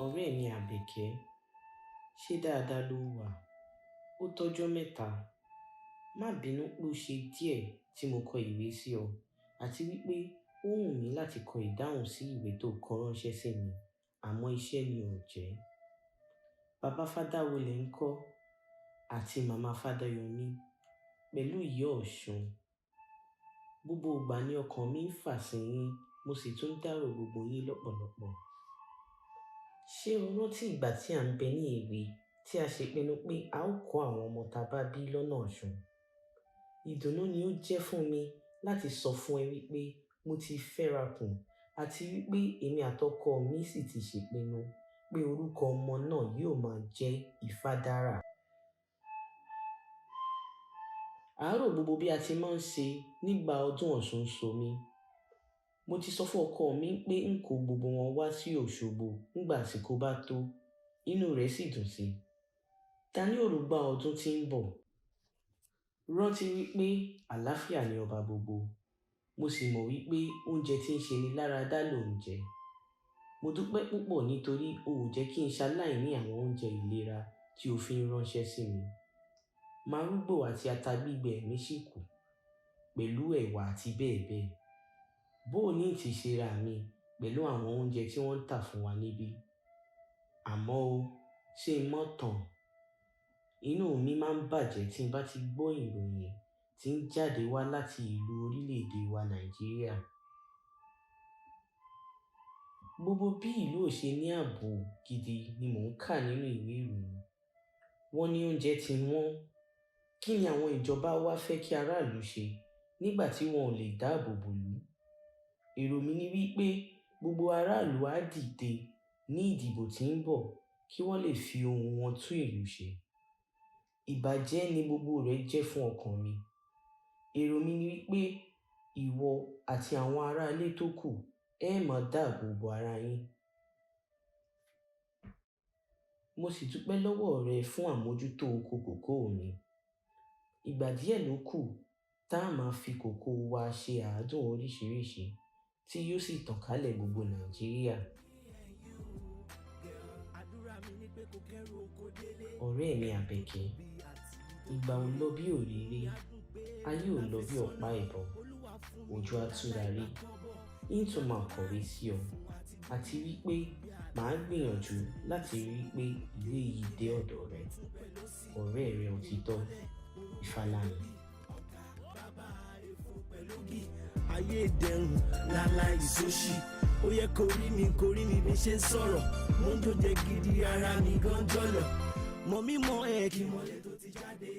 Ọ̀rẹ́ mi Àbẹ̀kẹ́, ṣé dáadáa ló wà? Ó tọ́jọ́ mẹ́ta. Má bínú pé ó ṣe díẹ̀ tí mo kọ ìwé sí ọ, àti wípé ó wù mí láti kọ ìdáhùn sí ìwé tó kọ ránṣẹ́ sí mi, àmọ́ iṣẹ́ ni ò jẹ́. Bàbá Fádáwọlé ńkọ́? Àti màmá Fádáyọmí pẹ̀lú ìyá Ọ̀ṣun. Gbogbo ìgbà ni ọkàn mi ń fà sí yín, mo sì tún dárò gbogbo yín lọ́pọ̀lọpọ̀. Ṣé o rántí ìgbà tí à ń bẹ ní èwe tí a ṣe pinnu pé a ó kọ́ àwọn ọmọ ta bá bí lọ́nà Ọ̀ṣun? Ìdùnnú ni ó jẹ́ fún mi láti sọ fún ẹ wípé mo ti fẹ́rakù àti wípé èmi àtọkọ mi sì ti ṣèpinnu pé orúkọ ọmọ náà yóò máa jẹ́ Ìfádára. Àárò gbogbo bí a ti máa ń ṣe nígbà ọdún Ọ̀ṣun-Ṣòmí. Mo ti sọ fún ọkọ mi pé n kò gbogbo wọn wá sí Òṣogbo nígbà àsìkò bá tó, inú rẹ̀ sì dùn sí i. Ta ni òrùgbà ọdún tí ń bọ̀? Rántí wípé àlàáfíà ni ọba gbogbo. Mo sì mọ̀ wípé oúnjẹ tí ń ṣe ni lára dá lò ń jẹ. Mo dúpẹ́ púpọ̀ nítorí o ò jẹ́ kí n ṣaláìní àwọn oúnjẹ ìlera tí o fi ń ránṣẹ́ sí mi. Màrúgbò àti ata gbígbẹ mi sì kù, pẹ̀lú ẹ̀wà àti bẹ́ẹ̀ bẹ́ẹ̀. Bó o ní ti ṣe ra mi pẹ̀lú àwọn oúnjẹ tí wọ́n ń tà fún wa níbí. Àmọ́ o, ṣé n mọ́ tàn? Inú mi máa ń bàjẹ́ tí n bá ti gbọ́ ìròyìn tí ń jáde wá láti ìlú orílẹ̀-èdè wa Nàìjíríà. Gbogbo bí ìlú ò ṣe ní ààbò gidi ni mò ń kà nínú ìwé ìròyìn. Wọ́n ní oúnjẹ ti wọ́n. Kí ni àwọn ìjọba wa fẹ́ kí aráàlú ṣe nígbà tí wọn ò lè dáàbò bò lú? Èrò mi ni wípé gbogbo aráàlú á dìde ní ìdìbò tí ń bọ̀ kí wọ́n lè fi ohùn wọn tún ìlú ṣe. Ìbàjẹ́ ni gbogbo rẹ̀ jẹ́ fún ọkàn mi. Èrò mi ni wípé ìwọ àti àwọn ará ilé tó kù ẹ máa dáàbò bo ara yín. Mo sì dúpẹ́ lọ́wọ́ rẹ fún àmójútó oko kòkó mi. Ìgbà díẹ̀ ló kù tá a máa fi kòkó wa ṣe àádùn oríṣiríṣi tí yóò sì tàn kálẹ̀ gbogbo Nàìjíríà. Ọ̀rẹ́ mi Àbẹ̀kẹ́, ìgbà ò lọ bí òréré, ayé ò lọ bí ọ̀pá ìbọn, òjò atúra rí. N tún máa kọ̀wé sí ọ, àti wípé màá gbìyànjú láti rí pé ìwé yìí dé ọ̀dọ̀ rẹ. Ọ̀rẹ́ rẹ òtítọ́, Ìfàlànà. Ayé ìdẹ̀rùn láláì sóṣì, ó yẹ kó rí mi bí ṣe ń sọ̀rọ̀. Mo ń tó jẹ gidi, ara mi gan jọ̀lọ̀. Mọ̀ mí mọ̀ ẹ̀ kí mọ̀lẹ́ tó ti jáde.